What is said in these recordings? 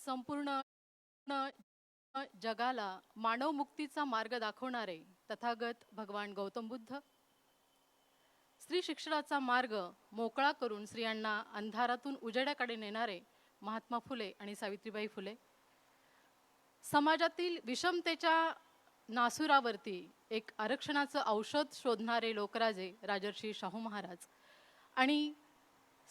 संपूर्ण जगाला मानव मुक्तीचा मार्ग दाखवणारे तथागत भगवान गौतम बुद्ध, स्त्री शिक्षणाचा मार्ग मोकळा करून स्त्रियांना अंधारातून उजेडाकडे नेणारे महात्मा फुले आणि सावित्रीबाई फुले, समाजातील विषमतेच्या नासुरावरती एक आरक्षणाचं औषध शोधणारे लोकराजे राजर्षी शाहू महाराज आणि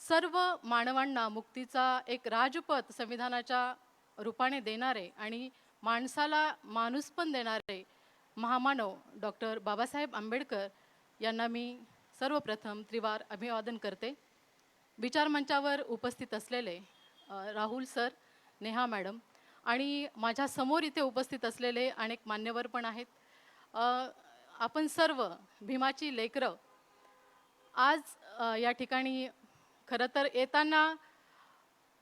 सर्व मानवांना मुक्तीचा एक राजपथ संविधानाच्या रूपाने देणारे आणि माणसाला माणूसपण देणारे महामानव डॉक्टर बाबासाहेब आंबेडकर यांना मी सर्वप्रथम त्रिवार अभिवादन करते. विचारमंचावर उपस्थित असलेले राहुल सर, नेहा मॅडम आणि माझ्या समोर इथे उपस्थित असलेले अनेक मान्यवर पण आहेत. आपण सर्व भीमाची लेकरं आज या ठिकाणी खरं तर येताना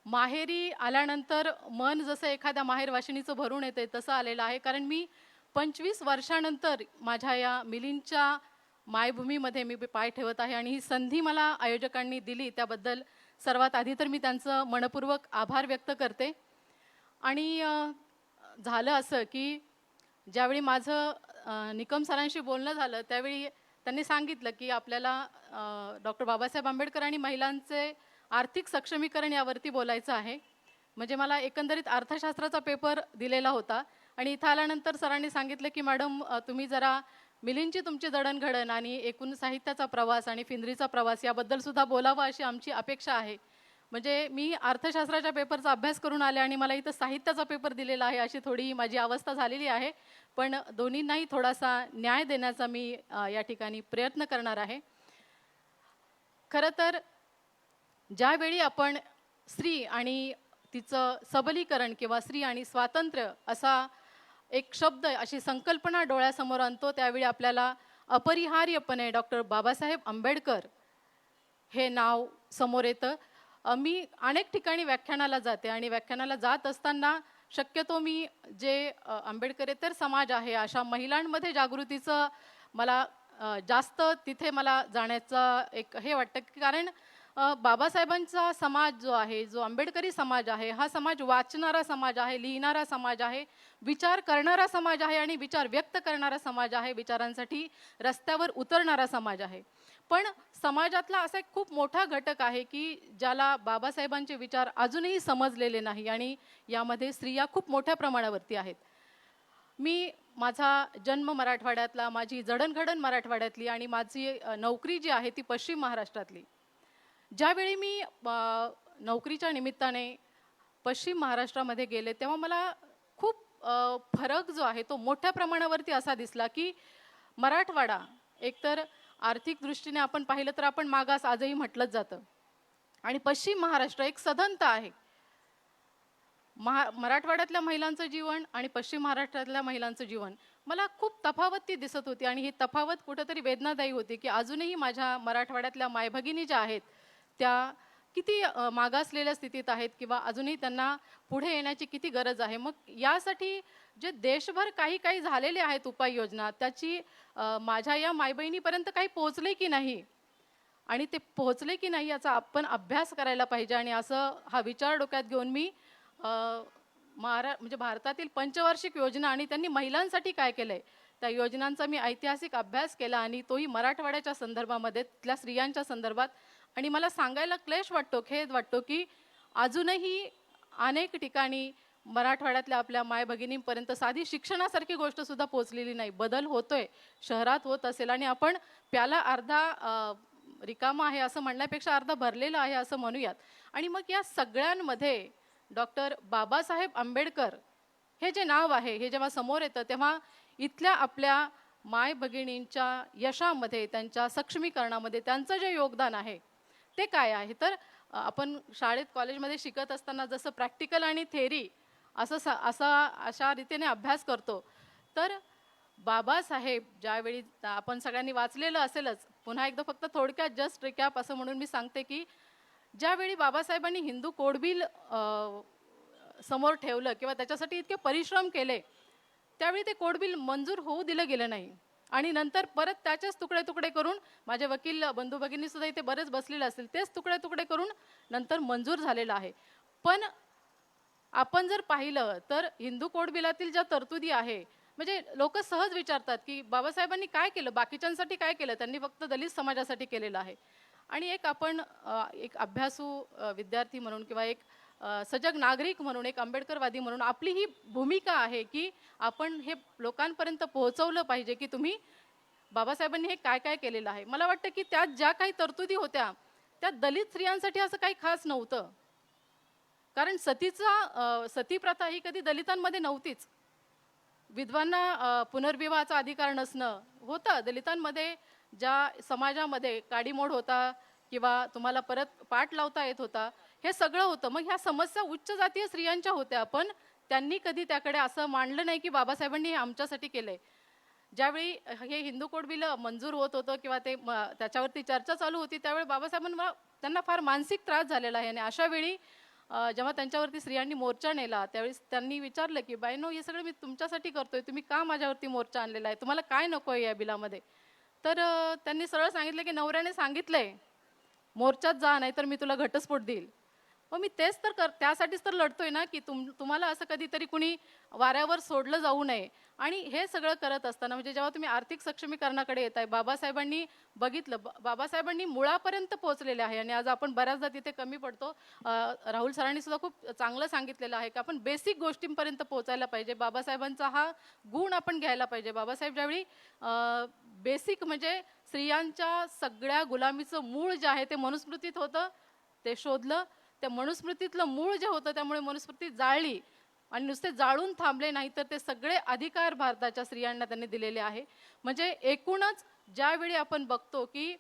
माहेरी आल्यानंतर मन जसं एखाद्या माहेरवाशिणीचं भरून येते तसं आलेलं आहे. कारण मी 25 वर्षानंतर माझ्या या मिलींच्या मायभूमीमध्ये मी पाय ठेवत आहे आणि ही संधी मला आयोजकांनी दिली त्याबद्दल सर्वात आधी तर मी त्यांचं मनपूर्वक आभार व्यक्त करते. आणि झालं असं की ज्यावेळी माझं निकम सरांशी बोलणं झालं त्यावेळी त्यांनी सांगितलं की आपल्याला डॉक्टर बाबासाहेब आंबेडकर आणि महिलांचे आर्थिक सक्षमीकरण यावरती बोलायचं आहे. म्हणजे मला एकंदरीत अर्थशास्त्राचा पेपर दिलेला होता आणि इथं आल्यानंतर सरांनी सांगितलं की मॅडम तुम्ही जरा मिलींची तुमची जडणघडण आणि एकूण साहित्याचा प्रवास आणि फिंद्रीचा प्रवास याबद्दल सुद्धा बोलावं अशी आमची अपेक्षा आहे. म्हणजे मी अर्थशास्त्राच्या पेपरचा अभ्यास करून आले आणि मला इथं साहित्याचा पेपर दिलेला आहे अशी थोडी माझी अवस्था झालेली आहे. पण दोन्हींनाही थोडासा न्याय देण्याचा मी या ठिकाणी प्रयत्न करणार आहे. खरं तर ज्यावेळी आपण स्त्री आणि तिचं सबलीकरण किंवा स्त्री आणि स्वातंत्र्य असा एक शब्द अशी संकल्पना डोळ्यासमोर आणतो त्यावेळी आपल्याला अपरिहार्यपणे डॉक्टर बाबासाहेब आंबेडकर हे नाव समोर येतं. मी अनेक ठिकाणी व्याख्यानाला जाते आणि व्याख्यानाला जात असताना शक्यतो मी जे आंबेडकरेतर समाज आहे अशा महिलांमध्ये जागृतीचं मला जास्त तिथे मला जाण्याचं एक हे वाटतं की कारण बाबासाहेबांचा समाज जो आहे, जो आंबेडकरी समाज आहे, हा समाज वाचणारा समाज आहे, लिहिणारा समाज आहे, विचार करणारा समाज आहे आणि विचार व्यक्त करणारा समाज आहे, विचारांसाठी रस्त्यावर उतरणारा समाज आहे. पण समाजातला असा एक खूप मोठा घटक आहे की ज्याला बाबासाहेबांचे विचार अजूनही समजलेले नाही आणि यामध्ये स्त्रिया खूप मोठ्या प्रमाणावरती आहेत. मी माझा जन्म मराठवाड्यातला, माझी जडणघडण मराठवाड्यातली आणि माझी नोकरी जी आहे ती पश्चिम महाराष्ट्रातली. ज्यावेळी मी नोकरीच्या निमित्ताने पश्चिम महाराष्ट्रामध्ये गेले तेव्हा मला खूप फरक जो आहे तो मोठ्या प्रमाणावरती असा दिसला की मराठवाडा एकतर आर्थिक दृष्टीने आपण पाहिलं तर आपण मागास आजही म्हटलंच जातं आणि पश्चिम महाराष्ट्र एक सधनता आहे. मराठवाड्यातल्या महिलांचं जीवन आणि पश्चिम महाराष्ट्रातल्या महिलांचं जीवन मला खूप तफावत ती दिसत होती आणि ही तफावत कुठंतरी वेदनादायी होती की अजूनही माझ्या मराठवाड्यातल्या मायभगिनी ज्या आहेत त्या किती मागासलेल्या स्थितीत आहेत किंवा अजूनही त्यांना पुढे येण्याची किती गरज आहे. मग यासाठी जे देशभर काही झालेले आहेत उपाययोजना त्याची माझ्या या मायबहिणीपर्यंत काही पोहोचले की नाही आणि ते पोहोचले की नाही याचा आपण अभ्यास करायला पाहिजे. आणि असं हा विचार डोक्यात घेऊन मी म्हणजे भारतातील पंचवार्षिक योजना आणि त्यांनी महिलांसाठी काय केलंय त्या योजनांचा मी ऐतिहासिक अभ्यास केला आणि तोही मराठवाड्याच्या संदर्भामध्ये तिथल्या स्त्रियांच्या संदर्भात. आणि मला सांगायला क्लेश वाटतो, खेद वाटतो की अजूनही अनेक ठिकाणी मराठवाड्यातल्या आपल्या मायभगिनींपर्यंत साधी शिक्षणासारखी गोष्ट सुद्धा पोहोचलेली नाही. बदल होतोय, शहरात होत असेल आणि आपण प्याला अर्धा रिकामा आहे असं म्हणण्यापेक्षा अर्धा भरलेला आहे असं म्हणूयात. आणि मग या सगळ्यांमध्ये डॉक्टर बाबासाहेब आंबेडकर हे जे नाव आहे हे जेव्हा समोर येतं तेव्हा इथल्या आपल्या माय भगिनींच्या यशामध्ये, त्यांच्या सक्षमीकरणामध्ये त्यांचं जे योगदान आहे ते काय आहे. तर आपण शाळेत कॉलेजमध्ये शिकत असताना जसं प्रॅक्टिकल आणि थेरी अशा रीतीने अभ्यास करतो तर बाबासाहेब ज्यावेळी आपण सगळ्यांनी वाचलेलं असेलच, पुन्हा एकदा फक्त थोडक्यात जस्ट रिकॅप असं म्हणून मी सांगते की ज्यावेळी बाबासाहेबांनी हिंदू कोड बिल समोर ठेवलं किंवा त्याच्यासाठी इतके परिश्रम केले त्यावेळी ते कोड बिल मंजूर होऊ दिलं गेलं नाही आणि नंतर परत त्याचेच तुकडे तुकडे करून माझे वकील बंधू भगिनी सुद्धा इथे बरेच बसलेले असतील तेच तुकडे तुकडे करून नंतर मंजूर झालेलं आहे. पण आपण जर पाहिलं तर हिंदू कोड बिलातील ज्या तरतुदी आहे, म्हणजे लोक सहज विचारतात की बाबासाहेबांनी काय केलं, बाकीच्यांसाठी काय केलं, त्यांनी फक्त दलित समाजासाठी केलेलं आहे. आणि एक आपण एक अभ्यासू विद्यार्थी म्हणून किंवा एक सजग नागरिक म्हणून, एक आंबेडकरवादी म्हणून आपली ही भूमिका आहे की आपण हे लोकांपर्यंत पोहोचवलं पाहिजे की तुम्ही बाबासाहेबांनी हे काय काय केलेलं आहे. मला वाटतं की त्यात ज्या काही तरतुदी होत्या त्या दलित स्त्रियांसाठी असं काही खास नव्हतं. कारण सती प्रथा ही कधी दलितांमध्ये नव्हतीच. विधवांना पुनर्विवाहाचा अधिकार नसणं होतं दलितांमध्ये. ज्या समाजामध्ये काडीमोड होता किंवा तुम्हाला परत पाठ लावता येत होता, हे सगळं होतं. मग ह्या समस्या उच्च जातीय स्त्रियांच्या होत्या, पण त्यांनी कधी त्याकडे असं मांडलं नाही की बाबासाहेबांनी हे आमच्यासाठी केलंय. ज्यावेळी हे हिंदू कोड बिल मंजूर होत होतं किंवा ते त्याच्यावरती चर्चा चालू होती, त्यावेळी बाबासाहेबांना त्यांना फार मानसिक त्रास झालेला आहे. आणि अशा वेळी जेव्हा त्यांच्यावरती स्त्रियांनी मोर्चा नेला, त्यावेळेस त्यांनी विचारलं की बाईनो, हे सगळं मी तुमच्यासाठी करतोय, तुम्ही का माझ्यावरती मोर्चा आणलेला आहे, तुम्हाला काय नको आहे या बिलामध्ये. तर त्यांनी सरळ सांगितलं की नवऱ्याने सांगितलंय मोर्चात जा, नाही तर मी तुला घटस्फोट देईल. मग मी तेच तर त्यासाठीच तर लढतोय ना की तुम्हाला असं कधीतरी कुणी वाऱ्यावर सोडलं जाऊ नये. आणि हे सगळं करत असताना म्हणजे जेव्हा तुम्ही आर्थिक सक्षमीकरणाकडे येताय, बाबासाहेबांनी बघितलं, बाबासाहेबांनी मुळापर्यंत पोहोचलेले आहे. आणि आज आपण बऱ्याचदा तिथे कमी पडतो. राहुल सरांनी सुद्धा खूप चांगलं सांगितलेलं आहे की आपण बेसिक गोष्टींपर्यंत पोहोचायला पाहिजे. बाबासाहेबांचा हा गुण आपण घ्यायला पाहिजे. बाबासाहेब ज्यावेळी बेसिक म्हणजे स्त्रियांच्या सगळ्या गुलामीचं मूळ जे आहे ते मनुस्मृतीत होतं, ते शोधलं. त्या मनुस्मृतीतलं मूळ जे होतं, त्यामुळे मनुस्मृती जाळली आणि नुसते जाळून थांबले नाही, तर ते सगळे अधिकार भारताच्या स्त्रियांना त्यांनी दिलेले आहे. म्हणजे एकूणच ज्यावेळी आपण बघतो की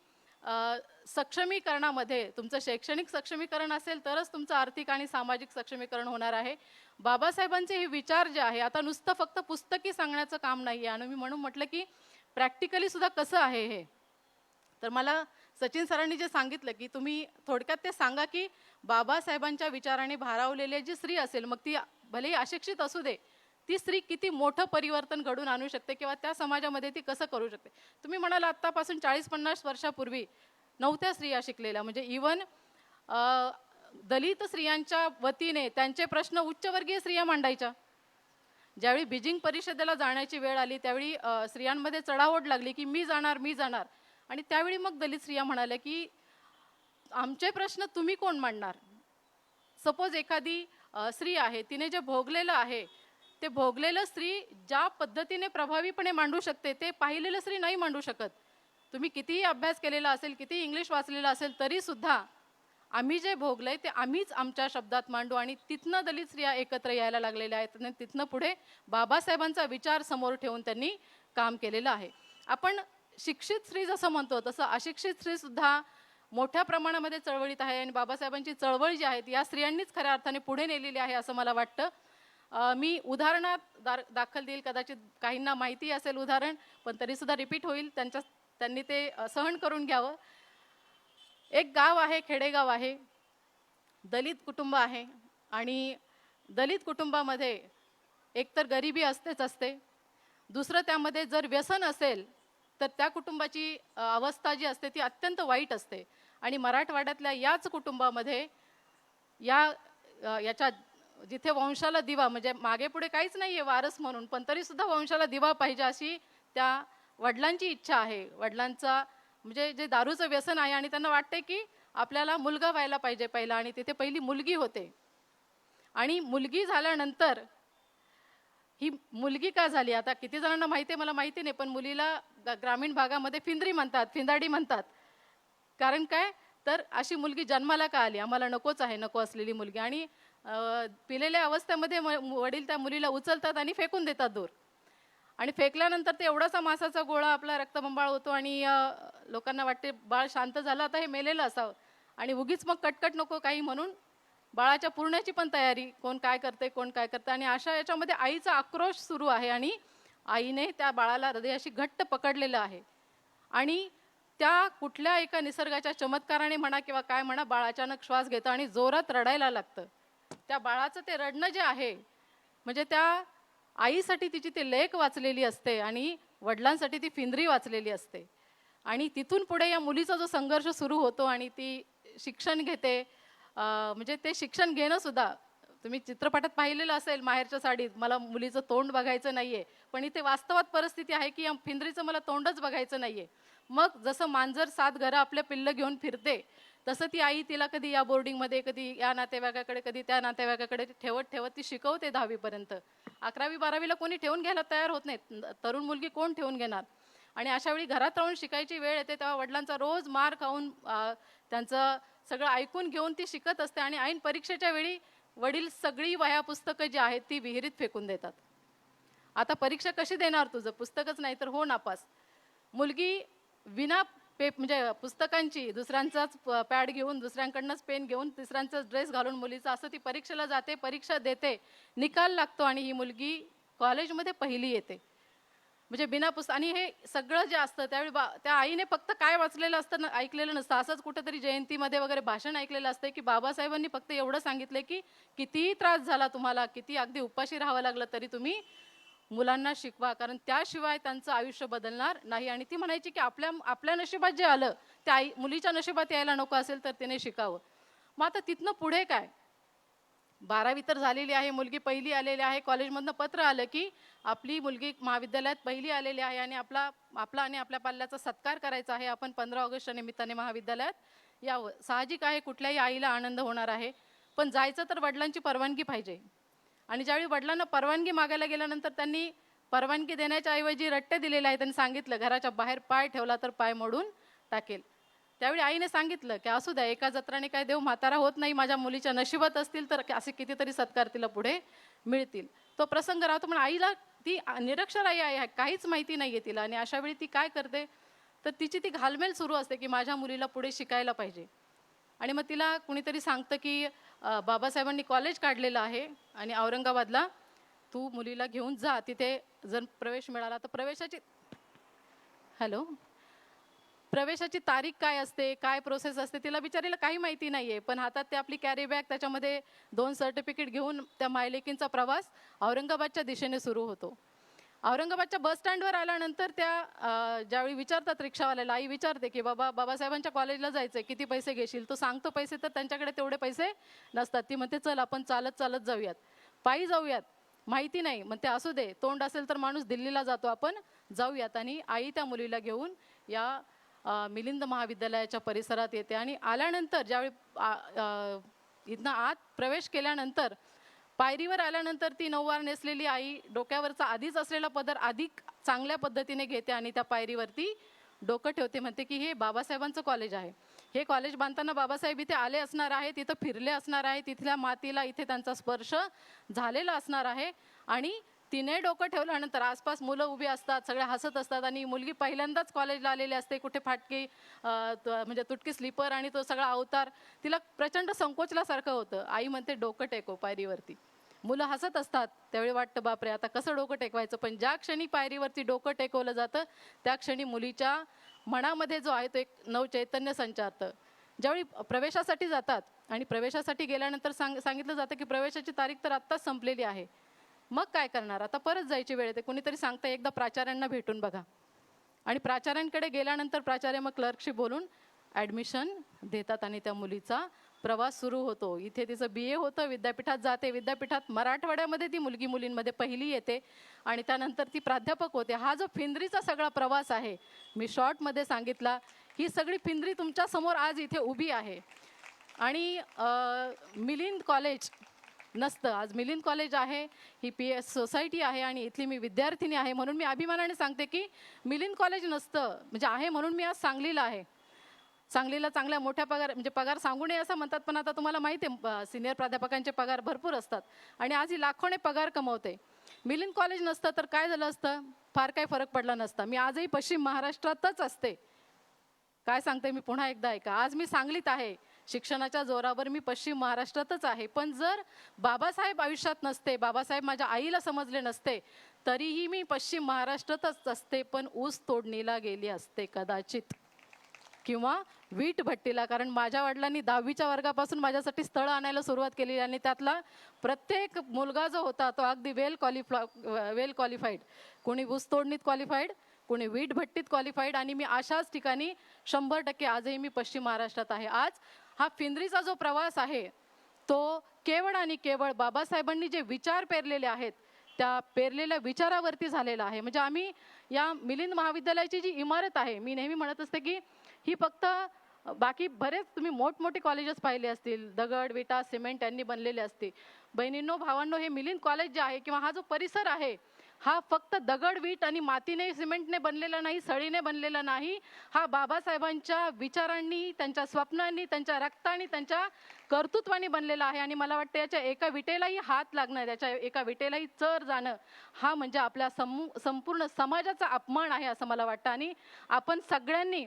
सक्षमीकरणामध्ये तुमचं शैक्षणिक सक्षमीकरण असेल तरच तुमचं आर्थिक आणि सामाजिक सक्षमीकरण होणार आहे. बाबासाहेबांचे हे विचार जे आहे, आता नुसतं फक्त पुस्तकी सांगण्याचं काम नाही आहे. आणि मी म्हणून म्हटलं की प्रॅक्टिकली सुद्धा कसं आहे हे. तर मला सचिन सरांनी जे सांगितलं की तुम्ही थोडक्यात ते सांगा की बाबासाहेबांच्या विचाराने भारावलेली जी स्त्री असेल, मग ती भलेही अशिक्षित असू दे, ती स्त्री किती मोठं परिवर्तन घडून आणू शकते किंवा त्या समाजामध्ये ती कसं करू शकते. तुम्ही म्हणाल आत्तापासून 40-50 वर्षापूर्वी नव्हत्या स्त्रिया शिकलेल्या. म्हणजे इवन दलित स्त्रियांच्या वतीने त्यांचे प्रश्न उच्चवर्गीय स्त्रिया मांडायच्या. ज्यावेळी बीजिंग परिषदेला जाण्याची वेळ आली, त्यावेळी स्त्रियांमध्ये चढाओढ लागली की मी जाणार, मी जाणार. आणि त्यावेळी मग दलित स्त्रिया म्हणाल्या की आमचे प्रश्न तुम्ही कोण मांडणार. सपोज एखादी स्त्री आहे, तिने जे भोगलेलं आहे ते भोगलेलं स्त्री ज्या पद्धतीने प्रभावीपणे मांडू शकते, ते पाहिलेलं स्त्री नाही मांडू शकत. तुम्ही कितीही अभ्यास केलेला असेल, किती इंग्लिश वाचलेलं असेल, तरी सुद्धा आम्ही जे भोगलंय ते आम्हीच आमच्या शब्दात मांडू. आणि तिथनं दलित स्त्रिया एकत्र यायला लागलेल्या आहेत. आणि तिथनं पुढे बाबासाहेबांचा विचार समोर ठेवून त्यांनी काम केलेलं आहे. आपण शिक्षित स्त्री जसं म्हणतो, तसं अशिक्षित स्त्री सुद्धा मोठ्या प्रमाणामध्ये चळवळीत आहे. आणि बाबासाहेबांची चळवळ जी आहे या स्त्रियांनीच खऱ्या अर्थाने पुढे नेलेली आहे असं मला वाटतं. मी उदाहरणात दाखल देईल, कदाचित काहींना माहिती असेल उदाहरण, पण तरीसुद्धा रिपीट होईल, त्यांनी ते सहन करून घ्यावं. एक गाव आहे, खेडेगाव आहे, दलित कुटुंब आहे. आणि दलित कुटुंबामध्ये एकतर गरिबी असतेच असते, दुसरं त्यामध्ये जर व्यसन असेल तर त्या कुटुंबाची अवस्था जी असते ती अत्यंत वाईट असते. आणि मराठवाड्यातल्या याच कुटुंबामध्ये याच्या जिथे वंशाला दिवा, म्हणजे मागे पुढे काहीच नाही आहे वारस म्हणून, पण तरीसुद्धा वंशाला दिवा पाहिजे अशी त्या वडिलांची इच्छा आहे. वडिलांचा म्हणजे जे दारूचं व्यसन आहे आणि त्यांना वाटते की आपल्याला मुलगा व्हायला पाहिजे पहिला. आणि तिथे पहिली मुलगी होते. आणि मुलगी झाल्यानंतर ही मुलगी का झाली, आता किती जणांना माहिती आहे मला माहिती नाही, पण मुलीला ग्रामीण भागामध्ये फिंदरी म्हणतात, फिंदाडी म्हणतात. कारण काय, तर अशी मुलगी जन्माला का आली, आम्हाला नकोच आहे, नको असलेली मुलगी. आणि पिलेल्या अवस्थेमध्ये वडील त्या मुलीला उचलतात आणि फेकून देतात दूर. आणि फेकल्यानंतर ते एवढासा मांसाचा गोळा आपला रक्तबंबाळ होतो आणि लोकांना वाटते बाळ शांत झालं, आता हे मेलेलं असावं. आणि उगीच मग कटकट नको काही म्हणून बाळाच्या पुरण्याची पण तयारी, कोण काय करते, कोण काय करते. आणि अशा याच्यामध्ये आईचा आक्रोश सुरू आहे. आणि आईने त्या बाळाला हृदयाशी घट्ट पकडलेलं आहे. आणि त्या कुठल्या एका निसर्गाच्या चमत्काराने म्हणा किंवा काय म्हणा, बाळ अचानक श्वास घेतं आणि जोरात रडायला लागतं. त्या बाळाचं ते रडणं जे आहे, म्हणजे त्या आईसाठी तिची ते लेक वाचलेली असते आणि वडिलांसाठी ती फिंदरी वाचलेली असते. आणि तिथून पुढे या मुलीचा जो संघर्ष सुरू होतो आणि ती शिक्षण घेते, म्हणजे ते शिक्षण घेणं सुद्धा तुम्ही चित्रपटात पाहिलेलं असेल माहेरच्या साडीत, मला मुलीचं तोंड बघायचं नाहीये, पण इथे वास्तवात परिस्थिती आहे की या फिंद्रीचं मला तोंडच बघायचं नाहीये. मग जसं मांजर 7 घरं आपल्या पिल्लं घेऊन फिरते, तसं ती आई तिला कधी या बोर्डिंगमध्ये, कधी या नातेवाईकाकडे, कधी त्या नातेवाईकाकडे ठेवत ठेवत ती शिकवते 10वी पर्यंत. 11वी-12वीला कोणी ठेवून घ्यायला तयार होत नाहीत. तरुण मुलगी कोण ठेवून घेणार? आणि अशा वेळी घरात राहून शिकायची वेळ येते तेव्हा वडिलांचा रोज मार खाऊन त्यांचं सगळं ऐकून घेऊन ती शिकत असते आणि ऐन परीक्षेच्या वेळी वडील सगळी वह्या पुस्तकं जी आहेत ती विहिरीत फेकून देतात. आता परीक्षा कशी देणार? तुझं पुस्तकच नाही तर हो नापास. मुलगी विना म्हणजे पुस्तकांची दुसऱ्यांचाच पॅड घेऊन, दुसऱ्यांकडनंच पेन घेऊन, तिसऱ्यांचाच ड्रेस घालून मुलीचा असं ती परीक्षेला जाते, परीक्षा देते, निकाल लागतो आणि ही मुलगी कॉलेजमध्ये पहिली येते. म्हणजे बिना आणि हे सगळं जे असतं त्यावेळी त्या आईने फक्त काय वाचलेलं असतं ना, ऐकलेलं नसतं. असंच कुठेतरी जयंतीमध्ये वगैरे भाषण ऐकलेलं असतं की बाबासाहेबांनी फक्त एवढं सांगितलं की कितीही त्रास झाला तुम्हाला, किती अगदी उपाशी राहावं लागलं तरी तुम्ही मुलांना शिकवा, कारण त्याशिवाय त्यांचं आयुष्य बदलणार नाही. आणि ती म्हणायची की आपल्या नशिबात जे आलं त्या मुलीच्या नशिबात यायला नको असेल तर तिने शिकावं. मग आता तिथनं पुढे काय? 12वी तर झालेली आहे, मुलगी पहिली आलेली आहे. कॉलेजमधनं पत्र आलं की आपली मुलगी महाविद्यालयात पहिली आलेली आहे आणि आपला आणि आपल्या पाल्याचा सत्कार करायचा आहे. आपण 15 ऑगस्टच्या निमित्ताने महाविद्यालयात यावं. साहजिक आहे, कुठल्याही आईला आनंद होणार आहे. पण जायचं तर वडिलांची परवानगी पाहिजे. आणि ज्यावेळी वडिलांना परवानगी मागायला गेल्यानंतर त्यांनी परवानगी देण्याच्या ऐवजी रट्टे दिलेले आहे. त्यांनी सांगितलं घराच्या बाहेर पाय ठेवला तर पाय मोडून टाकेल. त्यावेळी आईने सांगितलं की असू द्या, एका जत्राने काय देव म्हातारा होत नाही, माझ्या मुलीच्या नशिबात असतील तर असे कितीतरी सत्कार तिला पुढे मिळतील. तो प्रसंग राहतो. पण आईला ती निरक्षर आई आहे, काहीच माहिती नाहीये तिला. आणि अशा वेळी ती काय करते तर तिची ती घालमेल सुरू असते की माझ्या मुलीला पुढे शिकायला पाहिजे. आणि मग तिला कुणीतरी सांगतं की बाबासाहेबांनी कॉलेज काढलेलं आहे आणि औरंगाबादला तू मुलीला घेऊन जा, तिथे जर प्रवेश मिळाला तर प्रवेशाची तारीख काय असते, काय प्रोसेस असते, तिला बिचारीला काही माहिती नाहीये. पण हातात ते आपली कॅरी बॅग, त्याच्यामध्ये 2 सर्टिफिकेट घेऊन त्या मायलेकींचा प्रवास औरंगाबादच्या दिशेने सुरू होतो. औरंगाबादच्या बस स्टँडवर आल्यानंतर त्या ज्यावेळी विचारतात रिक्षावाल्याला, आई विचारते की बाबासाहेबांच्या कॉलेजला जायचंय, किती पैसे घेशील? तो सांगतो पैसे, तर त्यांच्याकडे तेवढे पैसे नसतात. ती म्हणते चल आपण चालत चालत जाऊयात, पायी जाऊयात. माहिती नाही. म्हणते असू दे, तोंड असेल तर माणूस दिल्लीला जातो, आपण जाऊयात. आणि आई त्या मुलीला घेऊन या मिलिंद महाविद्यालयाच्या परिसरात येते. आणि आल्यानंतर ज्यावेळी इथनं आत प्रवेश केल्यानंतर पायरीवर आल्यानंतर ती नऊवार नेसलेली आई डोक्यावरचा आधीच असलेला पदर अधिक चांगल्या पद्धतीने घेते आणि त्या पायरीवरती डोकं ठेवते. म्हणते की हे बाबासाहेबांचं कॉलेज आहे, हे कॉलेज बांधताना बाबासाहेब इथे आले असणार आहे, तिथं फिरले असणार आहे, तिथल्या मातीला इथे त्यांचा स्पर्श झालेला असणार आहे. आणि तिने डोकं ठेवल्यानंतर आसपास मुलं उभी असतात, सगळे हसत असतात आणि मुलगी पहिल्यांदाच कॉलेजला आलेली असते. कुठे फाटकी म्हणजे तुटकी स्लीपर आणि तो सगळा अवतार तिला प्रचंड संकोचल्यासारखं होतं. आई म्हणते डोकं टेको पायरीवरती. मुलं हसत असतात. त्यावेळी वाटतं बापरे आता कसं डोकं टेकवायचं. पण ज्या क्षणी पायरीवरती डोकं टेकवलं जातं त्या क्षणी मुलीच्या मनामध्ये जो आहे तो एक नवचैतन्य संचारतं. ज्यावेळी प्रवेशासाठी जातात आणि प्रवेशासाठी गेल्यानंतर सांगितलं जातं की प्रवेशाची तारीख तर आत्ताच संपलेली आहे. मग काय करणार? आता परत जायची वेळ येते. कुणीतरी सांगतं एकदा प्राचार्यांना भेटून बघा. आणि प्राचार्यांकडे गेल्यानंतर प्राचार्य मग क्लर्कशी बोलून ॲडमिशन देतात आणि त्या मुलीचा प्रवास सुरू होतो. इथे तिचं BA होतं, विद्यापीठात जाते. विद्यापीठात मराठवाड्यामध्ये ती मुलींमध्ये पहिली येते आणि त्यानंतर ती प्राध्यापक होते. हा जो फिंद्रीचा सगळा प्रवास आहे, मी शॉर्टमध्ये सांगितला. ही सगळी फिंद्री तुमच्यासमोर आज इथे उभी आहे. आणि मिलिंद कॉलेज नसतं, आज मिलिंद कॉलेज आहे, ही PS सोसायटी आहे आणि इथली मी विद्यार्थिनी आहे. म्हणून मी अभिमानाने सांगते की मिलिंद कॉलेज नसतं, म्हणजे आहे म्हणून मी आज सांगलीला आहे. सांगलीला चांगल्या मोठ्या म्हणजे पगार सांगू नये असं म्हणतात, पण आता तुम्हाला माहिती आहे सिनियर प्राध्यापकांचे पगार भरपूर असतात आणि आज ही लाखोने पगार कमवते. मिलिंद कॉलेज नसतं तर काय झालं असतं? फार काही फरक पडला नसता. मी आजही पश्चिम महाराष्ट्रातच असते. काय सांगते मी पुन्हा एकदा ऐका. आज मी सांगलीत आहे, शिक्षणाच्या जोरावर मी पश्चिम महाराष्ट्रातच आहे. पण जर बाबासाहेब आयुष्यात नसते, बाबासाहेब माझ्या आईला समजले नसते, तरीही मी पश्चिम महाराष्ट्रातच असते. पण ऊस तोडणीला गेली असते कदाचित, किंवा वीट भट्टीला. कारण माझ्या वडिलांनी 10वीच्या वर्गापासून माझ्यासाठी स्थळ आणायला सुरुवात केली आणि त्यातला प्रत्येक मुलगा जो होता तो अगदी वेल क्वालिफाईड. कोणी ऊस तोडणीत क्वालिफाईड, कोणी वीट भट्टीत क्वालिफाईड. आणि मी अशाच ठिकाणी 100% आजही मी पश्चिम महाराष्ट्रात आहे. आज हा फिंद्रीचा जो प्रवास आहे तो केवळ आणि केवळ बाबासाहेबांनी जे विचार पेरलेले आहेत त्या पेरलेल्या विचारावरती झालेला आहे. म्हणजे आम्ही या मिलिंद महाविद्यालयाची जी इमारत आहे, मी नेहमी म्हणत असते की ही फक्त बाकी बरेच तुम्ही मोठमोठे कॉलेजेस पाहिले असतील, दगड विटा सिमेंट यांनी बनलेले असते. बहिणींनो भावांनो, हे मिलिंद कॉलेज जे आहे किंवा हा जो परिसर आहे हा फक्त दगड वीट आणि मातीने सिमेंटने बनलेला नाही, सळीने बनलेला नाही. हा बाबासाहेबांच्या विचारांनी, त्यांच्या स्वप्नांनी, त्यांच्या रक्ताने, त्यांच्या कर्तृत्वाने बनलेला आहे. आणि मला वाटतं याच्या एका विटेलाही हात लागणं, त्याच्या एका विटेलाही चर जाणं हा म्हणजे आपल्या संपूर्ण समाजाचा अपमान आहे असं मला वाटतं. आणि आपण सगळ्यांनी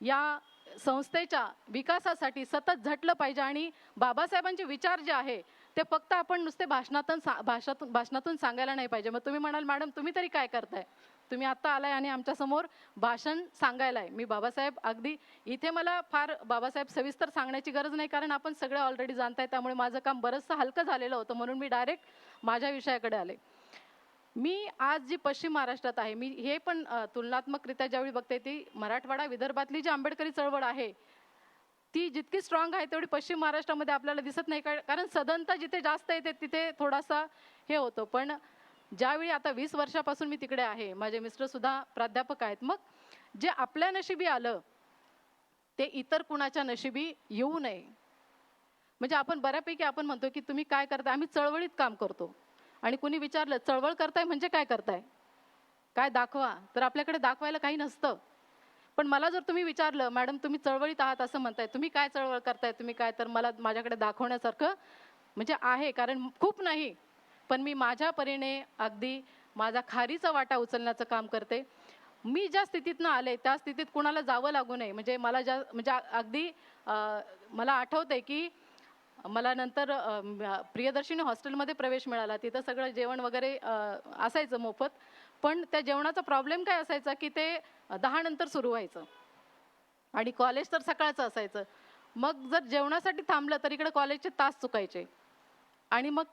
या संस्थेच्या विकासासाठी सतत झटलं पाहिजे. आणि बाबासाहेबांचे विचार जे आहे ते फक्त आपण नुसते भाषणातून सांगायला नाही पाहिजे. मग तुम्ही म्हणाल मॅडम तुम्ही तरी काय करताय, तुम्ही आत्ता आलाय आणि आमच्यासमोर भाषण सांगायला आहे. मी बाबासाहेब अगदी इथे मला फार बाबासाहेब सविस्तर सांगण्याची गरज नाही, कारण आपण सगळे ऑलरेडी जाणताय. त्यामुळे माझं काम बरंचसं हलकं झालेलं होतं, म्हणून मी डायरेक्ट माझ्या विषयाकडे आले. मी आज जी पश्चिम महाराष्ट्रात आहे, मी हे पण तुलनात्मकरित्या ज्यावेळी बघते ती मराठवाडा विदर्भातली जी आंबेडकरी चळवळ आहे ती जितकी स्ट्रॉंग आहे तेवढी पश्चिम महाराष्ट्रामध्ये आपल्याला दिसत नाही. कारण सदनता जिथे जास्त येते तिथे थोडासा हे होतं. पण ज्यावेळी आता 20 वर्षापासून मी तिकडे आहे, माझे मिस्टर सुद्धा प्राध्यापक आहेत, मग जे आपल्या नशिबी आलं ते इतर कुणाच्या नशिबी येऊ नये. म्हणजे आपण बऱ्यापैकी आपण म्हणतो की तुम्ही काय करताय, आम्ही चळवळीत काम करतो. आणि कुणी विचारलं चळवळ करताय म्हणजे काय करताय, काय दाखवा, तर आपल्याकडे दाखवायला काही नसतं. पण मला जर तुम्ही विचारलं मॅडम तुम्ही चळवळीत आहात असं म्हणताय, तुम्ही काय चळवळ करताय, तुम्ही काय, तर मला माझ्याकडे दाखवण्यासारखं म्हणजे आहे. कारण खूप नाही पण मी माझ्या परीने अगदी माझा खारीचा वाटा उचलण्याचं काम करते. मी ज्या स्थितीतनं आले त्या स्थितीत कुणाला जावं लागू नये. म्हणजे मला म्हणजे अगदी मला आठवतंय की मला नंतर प्रियदर्शिनी हॉस्टेलमध्ये प्रवेश मिळाला. तिथं सगळं जेवण वगैरे असायचं मोफत. पण त्या जेवणाचा प्रॉब्लेम काय असायचा की ते 10 नंतर सुरू व्हायचं आणि कॉलेज तर सकाळचं असायचं. मग जर जेवणासाठी थांबलं तर इकडे कॉलेजचे तास चुकायचे. आणि मग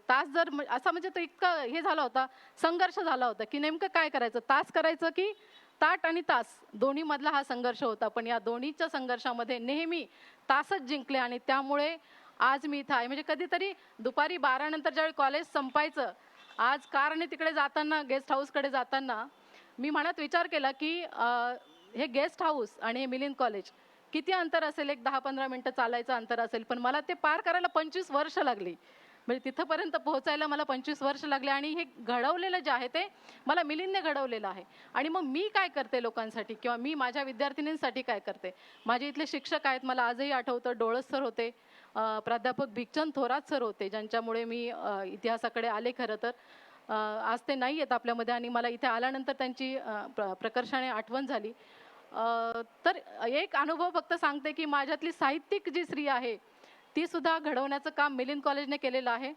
तास जर असा म्हणजे तो इतका हे झाला होता, संघर्ष झाला होता की नेमकं काय करायचं, तास करायचं की ताट आणि तास, दोन्ही मधला हा संघर्ष होता. पण या दोन्हीच्या संघर्षामध्ये नेहमी तासच जिंकले आणि त्यामुळे आज मी इथं आहे. म्हणजे कधीतरी दुपारी 12 नंतर ज्यावेळी कॉलेज संपायचं, आज कारने तिकडे जाताना गेस्ट हाऊसकडे जाताना मी मनात विचार केला की हे गेस्ट हाऊस आणि हे मिलिंद कॉलेज किती अंतर असेल, एक 10-15 मिनिटं चालायचं अंतर असेल, पण मला ते पार करायला 25 वर्ष लागली. म्हणजे तिथंपर्यंत पोहोचायला मला 25 वर्ष लागले. आणि हे घडवलेलं जे आहे ते मला मिलिंदने घडवलेलं आहे. आणि मग मी काय करते लोकांसाठी किंवा मी माझ्या विद्यार्थिनींसाठी काय करते. माझे इथले शिक्षक आहेत, मला आजही आठवतं, डोळस सर होते, प्राध्यापक भिकचंद थोरात सर होते, ज्यांच्यामुळे मी इतिहासाकडे आले. खरं तर आज ते नाही आहेत आपल्यामध्ये आणि मला इथे आल्यानंतर त्यांची प्रकर्षाने आठवण झाली. तर एक अनुभव फक्त सांगते की माझ्यातली साहित्यिक जी स्त्री आहे ती सुद्धा घडवण्याचं काम मिलिंद कॉलेजने केलेलं आहे.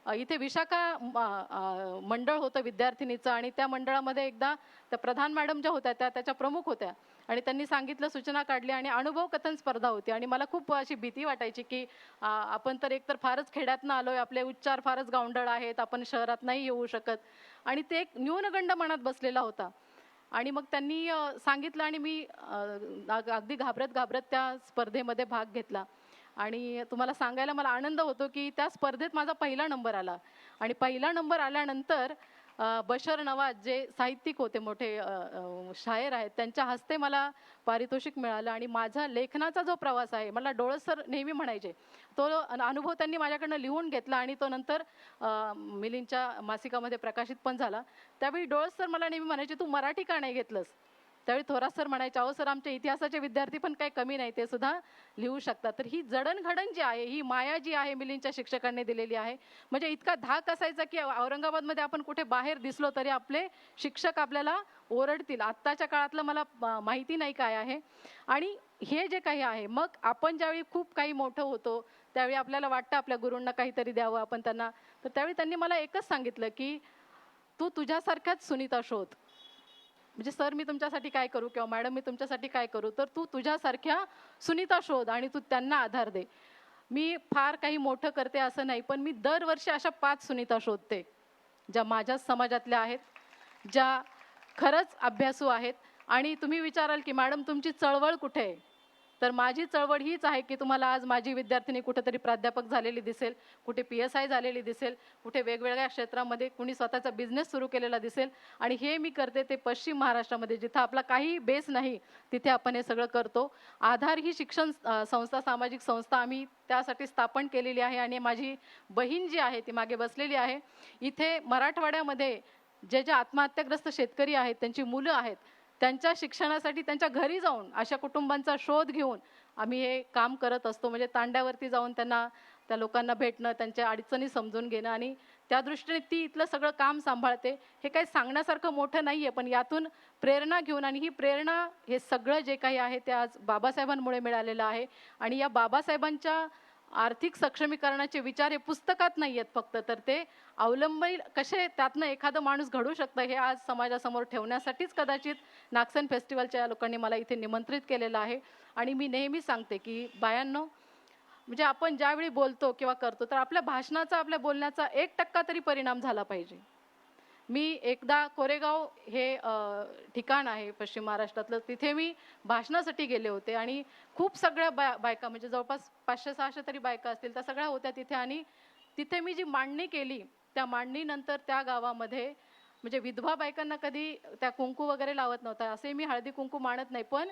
इथे विशाखा मंडळ होतं विद्यार्थिनीचं आणि त्या मंडळामध्ये एकदा त्या प्रधान मॅडम ज्या होत्या त्याच्या प्रमुख होत्या आणि त्यांनी सांगितलं, सूचना काढली आणि अनुभव कथन स्पर्धा होती. आणि मला खूप अशी भीती वाटायची की आपण तर एकतर फारच खेड्यातनं आलोय, आपले उच्चार फारच गावंढळ आहेत, आपण शहरात नाही येऊ शकत. आणि ते एक न्यूनगंड मनात बसलेला होता. आणि मग त्यांनी सांगितलं आणि मी अगदी घाबरत त्या स्पर्धेमध्ये भाग घेतला. आणि तुम्हाला सांगायला मला आनंद होतो की त्या स्पर्धेत माझा पहिला नंबर आला. आणि पहिला नंबर आल्यानंतर बशर नवाज जे साहित्यिक होते, मोठे शायर आहेत, त्यांच्या हस्ते मला पारितोषिक मिळालं. आणि माझा लेखनाचा जो प्रवास आहे, मला डोळस सर नेहमी म्हणायचे, तो अनुभव त्यांनी माझ्याकडनं लिहून घेतला आणि तो नंतर मिलिंदच्या मासिकामध्ये प्रकाशित पण झाला. त्यावेळी डोळस सर मला नेहमी म्हणायचे, तू मराठी का नाही घेतलंस. त्यावेळी थोरात सर म्हणायचे, अहो सर आमचे इतिहासाचे विद्यार्थी पण काही कमी नाही, ते सुद्धा लिहू शकतात. तर ही जडणघडण जी आहे, ही माया जी आहे मिलिंदच्या शिक्षकांनी दिलेली आहे. म्हणजे इतका धाक असायचा की औरंगाबादमध्ये आपण कुठे बाहेर दिसलो तरी आपले शिक्षक आपल्याला ओरडतील. आत्ताच्या काळातलं मला माहिती नाही काय आहे. आणि हे जे काही आहे, मग आपण ज्यावेळी खूप काही मोठं होतो त्यावेळी आपल्याला वाटतं आपल्या गुरूंना काहीतरी द्यावं आपण त्यांना. तर त्यावेळी त्यांनी मला एकच सांगितलं की तू तुझ्यासारख्याच सुनीता शोध. म्हणजे सर मी तुमच्यासाठी काय करू किंवा मॅडम मी तुमच्यासाठी काय करू, तर तू तुझ्यासारख्या सुनीता शोध आणि तू त्यांना आधार दे. मी फार काही मोठं करते असं नाही, पण मी दरवर्षी अशा 5 सुनीता शोधते ज्या माझ्या समाजातल्या आहेत, ज्या खरंच अभ्यासू आहेत. आणि तुम्ही विचाराल की मॅडम तुमची चळवळ कुठे आहे, तर माझी चळवळ हीच आहे की तुम्हाला आज माझी विद्यार्थिनी कुठेतरी प्राध्यापक झालेली दिसेल, कुठे PSI झालेली दिसेल, कुठे वेगवेगळ्या क्षेत्रामध्ये कुणी स्वतःचा बिझनेस सुरू केलेला दिसेल. आणि हे मी करते ते पश्चिम महाराष्ट्रामध्ये, जिथं आपला काही बेस नाही तिथे आपण हे सगळं करतो. आधार ही शिक्षण संस्था, सामाजिक संस्था आम्ही त्यासाठी स्थापन केलेली आहे. आणि माझी बहीण जी आहे ती मागे बसलेली आहे. इथे मराठवाड्यामध्ये जे आत्महत्याग्रस्त शेतकरी आहेत, त्यांची मुलं आहेत, त्यांच्या शिक्षणासाठी त्यांच्या घरी जाऊन अशा कुटुंबांचा शोध घेऊन आम्ही हे काम करत असतो. म्हणजे तांड्यावरती जाऊन त्या लोकांना भेटणं, त्यांच्या अडचणी समजून घेणं, आणि त्या दृष्टीने ती इथलं सगळं काम सांभाळते. हे काही सांगण्यासारखं मोठं नाही आहे, पण यातून प्रेरणा घेऊन, आणि ही प्रेरणा हे सगळं जे काही आहे ते आज बाबासाहेबांमुळे मिळालेलं आहे. आणि या बाबासाहेबांच्या आर्थिक सक्षमीकरणाचे विचार हे पुस्तकात नाही आहेत फक्त, तर ते अवलंबी कसे त्यातनं एखादं माणूस घडू शकतं हे आज समाजासमोर ठेवण्यासाठीच कदाचित नागसेन फेस्टिवलच्या लोकांनी मला इथे निमंत्रित केलेलं आहे. आणि मी नेहमी सांगते की बायांनो, म्हणजे आपण ज्यावेळी बोलतो किंवा करतो तर आपल्या भाषणाचा, आपल्या बोलण्याचा 1% तरी परिणाम झाला पाहिजे. मी एकदा कोरेगाव हे ठिकाण आहे पश्चिम महाराष्ट्रातलं, तिथे मी भाषणासाठी गेले होते. आणि खूप सगळ्या बायका, म्हणजे जवळपास 500-600 तरी बायका असतील, त्या सगळ्या होत्या तिथे. आणि तिथे मी जी मांडणी केली, त्या मांडणीनंतर त्या गावामध्ये, म्हणजे विधवा बायकांना कधी त्या कुंकू वगैरे लावत नव्हता, असे मी हळदी कुंकू मानत नाही. पण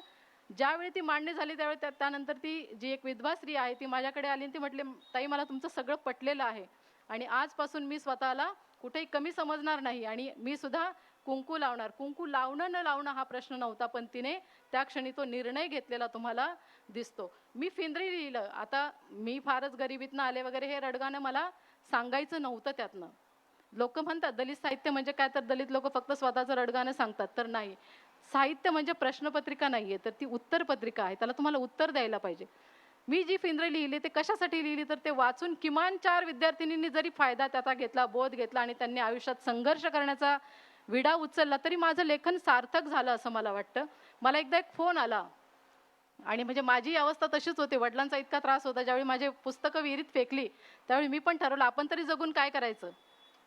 ज्यावेळी ती मांडणी झाली त्यावेळी त्यानंतर ती जी एक विधवा स्त्री आहे ती माझ्याकडे आली आणि ती म्हटली, ताई मला तुमचं सगळं पटलेलं आहे आणि आजपासून मी स्वतःला कुठेही कमी समजणार नाही आणि मी सुद्धा कुंकू लावणार. कुंकू लावणं न लावणं हा प्रश्न नव्हता, पण तिने त्या क्षणी तो निर्णय घेतलेला तुम्हाला दिसतो. मी फिंद्री लिहिलं. आता मी फारच गरिबीतनं आले वगैरे हे रडगाणं मला सांगायचं नव्हतं. त्यातनं लोक म्हणतात दलित साहित्य म्हणजे काय, तर दलित लोक फक्त स्वतःचं रडगाणं सांगतात, तर नाही. साहित्य म्हणजे प्रश्नपत्रिका नाहीये, तर ती उत्तरपत्रिका आहे. त्याला तुम्हाला उत्तर द्यायला पाहिजे. मी जी फिंद्रे लिहिली ते कशासाठी लिहिली, तर ते वाचून किमान 4 विद्यार्थिनींनी जरी फायदा त्याचा घेतला, बोध घेतला आणि त्यांनी आयुष्यात संघर्ष करण्याचा विडा उचलला, तरी माझं लेखन सार्थक झालं असं मला वाटतं. मला एकदा एक फोन आला आणि म्हणजे माझी अवस्था तशीच होती. वडिलांचा इतका त्रास होता. ज्यावेळी माझे पुस्तकं विहिरीत फेकली त्यावेळी मी पण ठरवलं आपण तरी जगून काय करायचं,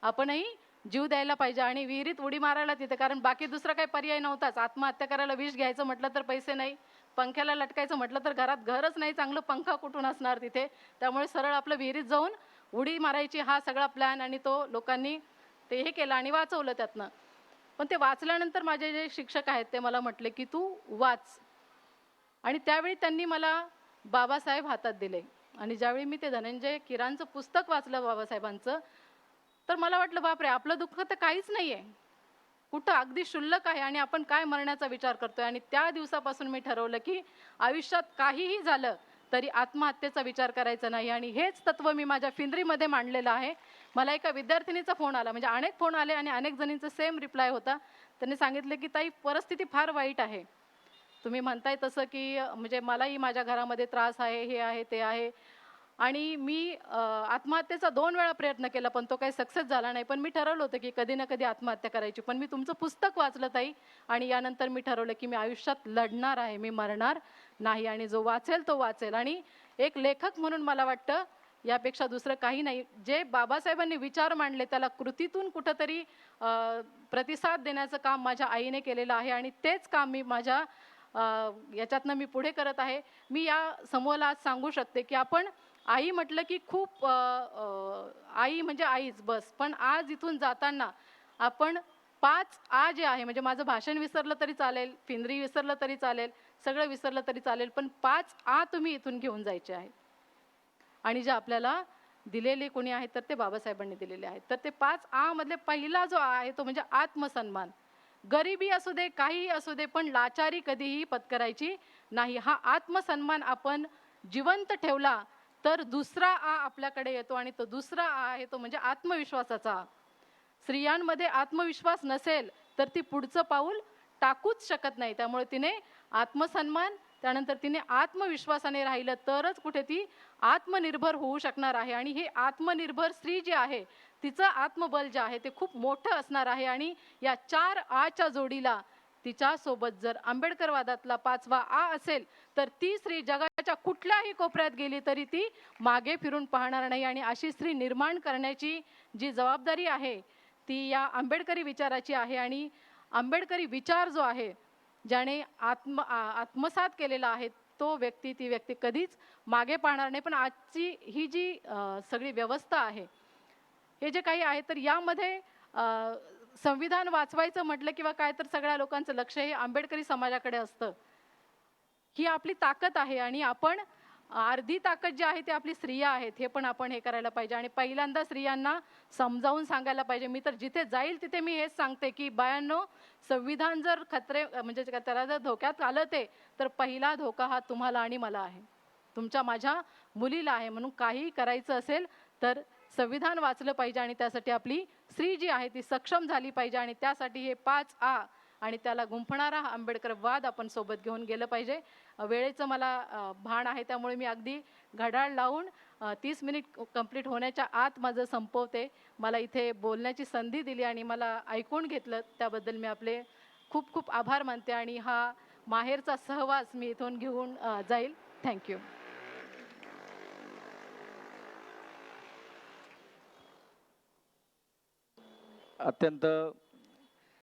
आपणही जीव द्यायला पाहिजे आणि विहिरीत उडी मारायला तिथे, कारण बाकी दुसरा काही पर्याय नव्हताच. आत्महत्या करायला विष घ्यायचं म्हटलं तर पैसे नाही, पंख्याला लटकायचं म्हटलं तर घरात घरच नाही, चांगलं पंखा कुठून असणार तिथे. त्यामुळे सरळ आपलं विहिरीत जाऊन उडी मारायची हा सगळा प्लॅन, आणि तो लोकांनी ते हे केलं आणि वाचवलं त्यातनं. पण ते वाचल्यानंतर माझे जे शिक्षक आहेत ते मला म्हटले की तू वाच. आणि त्यावेळी त्यांनी मला बाबासाहेब हातात दिले. आणि ज्यावेळी मी ते धनंजय कीरांचं पुस्तक वाचलं बाबासाहेबांचं, तर मला वाटलं बापरे, आपलं दुःख तर काहीच नाही आहे, कुठं अगदी क्षुल्लक आहे आणि आपण काय मरण्याचा विचार करतोय. आणि त्या दिवसापासून मी ठरवलं की आयुष्यात काहीही झालं तरी आत्महत्येचा विचार करायचा नाही. आणि हेच तत्व मी माझ्या फिंद्रीमध्ये मांडलेलं आहे. मला एका विद्यार्थिनीचा फोन आला, म्हणजे अनेक फोन आले आणि अनेक जणींचा सेम रिप्लाय होता. त्यांनी सांगितले की ताई परिस्थिती फार वाईट आहे, तुम्ही म्हणताय तसं की म्हणजे मलाही माझ्या घरामध्ये त्रास आहे, हे आहे ते आहे. आणि मी आत्महत्येचा 2 वेळा प्रयत्न केला पण तो काही सक्सेस झाला नाही. पण मी ठरवलं होतं की कधी ना कधी आत्महत्या करायची. पण मी तुमचं पुस्तक वाचलं ताई आणि यानंतर मी ठरवलं की मी आयुष्यात लढणार आहे, मी मरणार नाही आणि जो वाचेल तो वाचेल. आणि एक लेखक म्हणून मला वाटतं यापेक्षा दुसरं काही नाही. जे बाबासाहेबांनी विचार मांडले त्याला कृतीतून कुठंतरी प्रतिसाद देण्याचं काम माझ्या आईने केलेलं आहे आणि तेच काम मी माझ्या याच्यातनं मी पुढे करत आहे. मी या समूहाला आज सांगू शकते की आपण आई म्हटलं की खूप आई म्हणजे आईच बस. पण आज इथून जाताना आपण 5 आ जे आहे, म्हणजे माझं भाषण विसरलं तरी चालेल, फिंद्री विसरलं तरी चालेल, सगळं विसरलं तरी चालेल, पण 5 आ तुम्ही इथून घेऊन जायचे आहेत. आणि जे आपल्याला दिलेले कोणी आहेत तर ते बाबासाहेबांनी दिलेले आहेत. तर ते 5 आ मधले पहिला जो आ आहे तो म्हणजे आत्मसन्मान. गरिबी असू दे, काहीही असू दे, पण लाचारी कधीही पत्करायची नाही. हा आत्मसन्मान आपण जिवंत ठेवला तर दुसरा आ आपल्याकडे येतो आणि तो दुसरा आ आहे तो म्हणजे आत्मविश्वासाचा. स्त्रियांमध्ये आत्मविश्वास नसेल तर ती पुढचं पाऊल टाकूच शकत नाही. त्यामुळे तिने आत्मसन्मान, त्यानंतर तिने आत्मविश्वासाने राहिलं तरच कुठे ती आत्मनिर्भर होऊ शकणार आहे. आणि हे आत्मनिर्भर स्त्री जी आहे तिचं आत्मबल जे आहे ते खूप मोठं असणार आहे. आणि या 4 आच्या जोडीला तिच्यासोबत जर आंबेडकरवादातला 5वा आ असेल तर ती स्त्री जगाच्या कुठल्याही कोपऱ्यात गेली तरी ती मागे फिरून पाहणार नाही. आणि अशी स्त्री निर्माण करण्याची जी जबाबदारी आहे ती या आंबेडकरी विचाराची आहे. आणि आंबेडकरी विचार जो आहे ज्याने आत्मसात केलेला आहे तो व्यक्ती ती व्यक्ती कधीच मागे पाहणार नाही. पण आजची ही जी सगळी व्यवस्था आहे, हे जे काही आहे तर यामध्ये संविधान वाचवायचं म्हटलं किंवा काय तर सगळ्या लोकांचं लक्ष हे आंबेडकरी समाजाकडे असतं. ही आपली ताकद आहे आणि आपण अर्धी ताकद जी आहे ती आपली स्त्रिया आहेत, हे पण आपण हे करायला पाहिजे आणि पहिल्यांदा स्त्रियांना समजावून सांगायला पाहिजे. मी तर जिथे जाईल तिथे मी हेच सांगते की बायांनो, संविधान जर म्हणजे त्याला जर धोक्यात आलं ते, तर पहिला धोका हा तुम्हाला आणि मला आहे, तुमच्या माझ्या मुलीला आहे. म्हणून काही करायचं असेल तर संविधान वाचलं पाहिजे आणि त्यासाठी आपली स्त्री जी आहे ती सक्षम झाली पाहिजे आणि त्यासाठी हे 5A आणि त्याला गुंफणारा हा आंबेडकरवाद आपण सोबत घेऊन गेलं पाहिजे. वेळेचं मला भान आहे, त्यामुळे मी अगदी घड्याळ लावून 30 मिनिट कंप्लीट होण्याच्या आत माझं संपवते. मला इथे बोलण्याची संधी दिली आणि मला ऐकून घेतलं त्याबद्दल मी आपले खूप खूप आभार मानते आणि हा माहेरचा सहवास मी इथून घेऊन जाईल. थँक्यू. अत्यंत